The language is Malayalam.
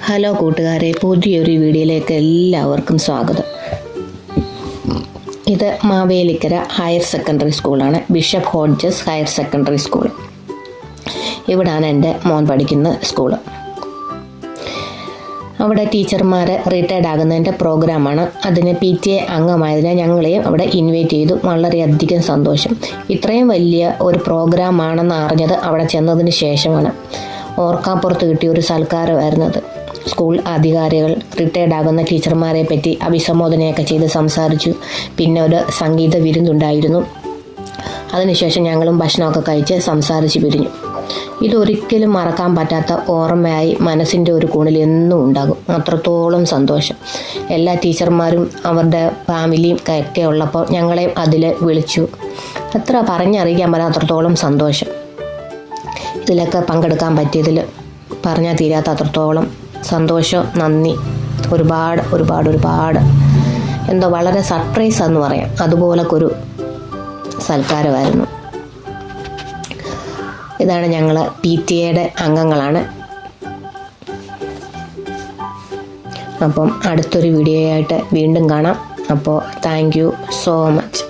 ഹലോ കൂട്ടുകാരെ, പുതിയൊരു വീഡിയോയിലേക്ക് എല്ലാവർക്കും സ്വാഗതം. ഇത് മാവേലിക്കര ഹയർ സെക്കൻഡറി സ്കൂളാണ്, bishop Hodges higher secondary school. ഇവിടാണ് എൻ്റെ മോൻ പഠിക്കുന്ന സ്കൂള്. അവിടെ ടീച്ചർമാർ റിട്ടയർഡ് ആകുന്നതിൻ്റെ പ്രോഗ്രാമാണ്. അതിന് PTA അംഗമായതിനെ ഞങ്ങളെയും അവിടെ ഇൻവൈറ്റ് ചെയ്തു. വളരെയധികം സന്തോഷം. ഇത്രയും വലിയ ഒരു പ്രോഗ്രാമാണെന്ന് അറിഞ്ഞത് അവിടെ ചെന്നതിന് ശേഷമാണ്. ഓർക്കാപ്പുറത്ത് കിട്ടിയ ഒരു സൽക്കാരമായിരുന്നു അത്. സ്കൂൾ അധികാരികൾ റിട്ടയർഡ് ആകുന്ന ടീച്ചർമാരെ പറ്റി അഭിസംബോധനയൊക്കെ ചെയ്ത് സംസാരിച്ചു. പിന്നെ ഒരു സംഗീത വിരുന്നുണ്ടായിരുന്നു. അതിനുശേഷം ഞങ്ങളും ഭക്ഷണമൊക്കെ കഴിച്ച് സംസാരിച്ച് പിരിഞ്ഞു. ഇതൊരിക്കലും മറക്കാൻ പറ്റാത്ത ഓർമ്മയായി മനസ്സിൻ്റെ ഒരു കോണിൽ എന്നും ഉണ്ടാകും. അത്രത്തോളം സന്തോഷം. എല്ലാ ടീച്ചർമാരും അവരുടെ ഫാമിലിയും ഒക്കെ ഉള്ളപ്പോൾ ഞങ്ങളെയും അതിൽ വിളിച്ചു. എത്ര പറഞ്ഞറിയിക്കാൻ പറ്റാത്ത അത്രത്തോളം സന്തോഷം. ഇതിലൊക്കെ പങ്കെടുക്കാൻ പറ്റിയതിൽ പറഞ്ഞാൽ തീരാത്ത അത്രത്തോളം സന്തോഷം, നന്ദി. ഒരുപാട് എന്തോ വളരെ സർപ്രൈസ് എന്ന് പറയാം, അതുപോലൊക്കെ ഒരു സൽക്കാരമായിരുന്നു. ഇതാണ് ഞങ്ങൾ PTA അംഗങ്ങളാണ്. അപ്പം അടുത്തൊരു വീഡിയോ ആയിട്ട് വീണ്ടും കാണാം. അപ്പോൾ താങ്ക് യു സോ മച്ച്.